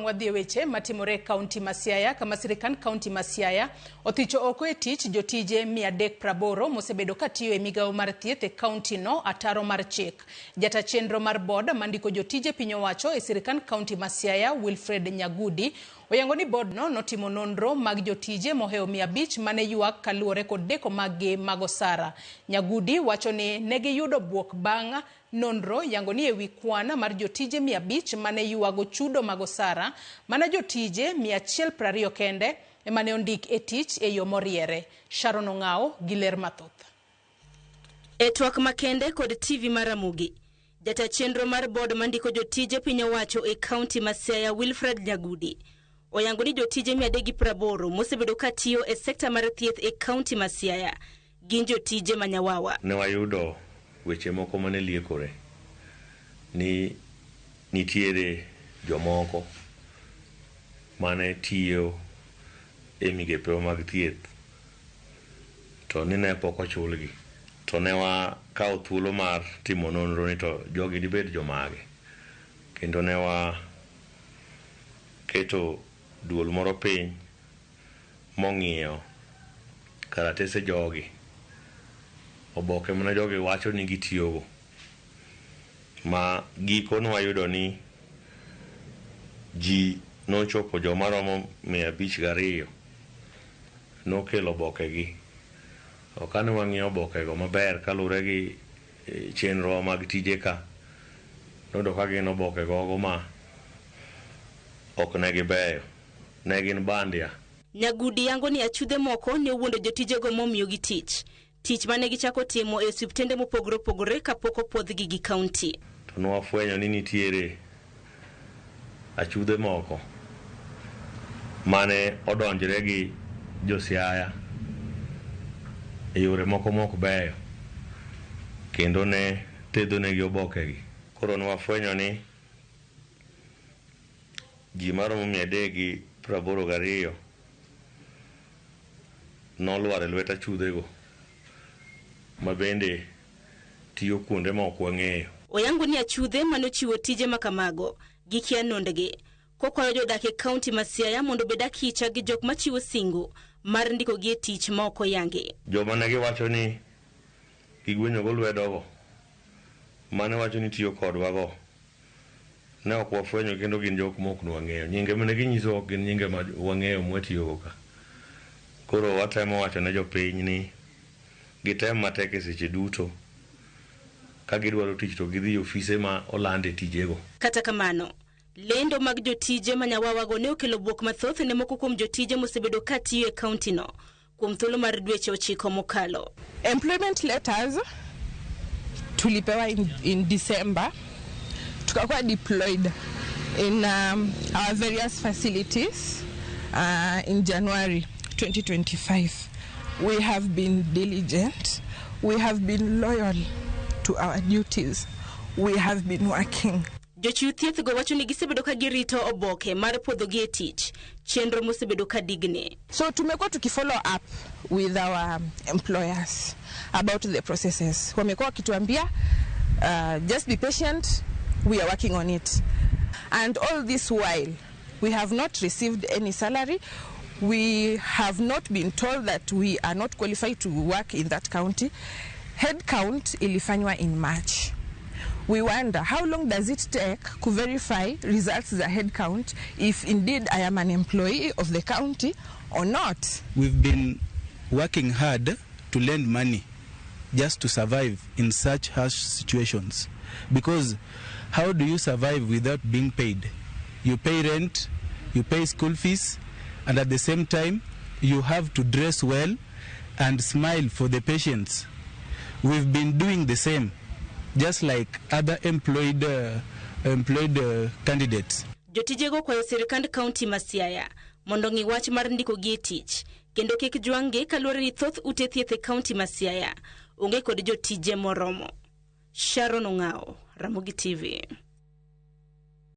Wadhi weche matimore kaunti ma Siaya kama sirikand kaunti ma Siaya othicho oko e tich jotije 380 mosebedo katiyo e migawo mar thieth e kaunti no ataro mar chik. Jata chenro mar board mandiko jotije piny owacho e sirikand kaunti ma Siaya Wilfred Nyagudi oyango ni board no notimo nonro mag jotije moheo 500 mane yuak kaluore kod deko maggi magosara. Nyagudi wacho ni negi yudo buok bang' nonro yango ni ewi kwana mar jotije 500 mane yuago chudo magosara mana jotije 120 kende emane ondik e tich e yo moriere. Sharon Ong'ao gi ler mathoth. E twak makende kod TV Maramogi, jata chenro mar board mandiko jotije piny owacho e kaunti ma Siaya Wilfred Nyagudi oyango ni jotije 380 mosebedo katiyo e sekta mar thieth e kaunti ma Siaya gin jotije manyawawa. Ne wayudo weche moko mane liekore ni nitiere jomoko mane tiyo e migepe mag thieth to ne pok ochulgi, to ne wakawo thuolo mar timo nonro ni to jogi dibed jomage, kendo ne wa keto duol moro piny mong'iyo karatese jogi, oboke mana jogi wacho ni gitiyogo, ma giko wayudo ni ji nochopo joma romo 502 nokelo obokegi. Okane wang'iyo obokego maber kalure gi chenro mag tije ka, nodo ka gin obokego ma ok ne gibeyo, ne gin bandia. Nyagudi yango ni achudhe moko ne wuondo jotijego momiyo gi tich mane gichako timo e osiptende mopogore opogore kapok opodhgi gi kaunti. To nwafwenyo ni nitiere achudhe moko mane odonjre gi josiaya e yore moko mok beyo, kendo ne tedhonegi obokegi. Koro nwafwenyo ni ji maromo 382 nolwar e lwet achudhego ma bende tiyo kuonde ma ok wang'eyo. Oyango ni achudhe manochiwo tije makamago gi kia nondegi kokwayo jodak e kaunti ma Siaya mondo bed akicha gi jok machiwo singo mar ndiko gi e tich ma ok oyangi. Joma ne giwacho ni gigwenyogo lwedogo mane wacho ni tiyo kodwago ne ok wafwenyo, kendo gin jok mok nwang'eyo. Nyinge mane ginyiso ok gin nyinge ma wang'eyo mwatiyogo ka. Koro watemo wacho ne jopiny ni gitem matek e seche duto ka gidwaro tich to gidhi ofise ma olande tijego. Kata kamano, lendo mag jotije manyawawago ne okelo buok mathoth ne moko kuom jotije mosebedo katiyo e kaunti no kuom thuolo mar dweche 9 mokalo. Employment letters tulipewa in December, tukakuwa deployed in our various facilities in January 2025. We have been diligent, we have been loyal to our duties, we have been working. Jochiw thieth go wacho ni gisebedo ka girito oboke mar podhogi e tich, chenro mosebedo ka digne. So tumekuwa tukifollow up with our employers about the processes. Wamekuwa wakituambia just be patient, we are working on it. And all this while we have not received any salary. We have not been told that we are not qualified to work in that county. Head count ilifanywa in March. We wonder how long does it take to verify results of the head count if indeed I am an employee of the county or not. We've been working hard to lend money just to survive in such harsh situations, because how do you survive without being paid? You pay rent, you pay school fees, and at the same time you have to dress well and smile for the patients. We've been doing the same, just like other employed candidates. Jotijego kwayo sirikand kaunti ma Siaya mondo ng'i wach mar ndiko gi e tich, kendo kik jwange kaluore ni thoth ute thieth e kaunti ma Siaya onge kod jotije moromo. Sharon Ong'ao, Ramogi TV.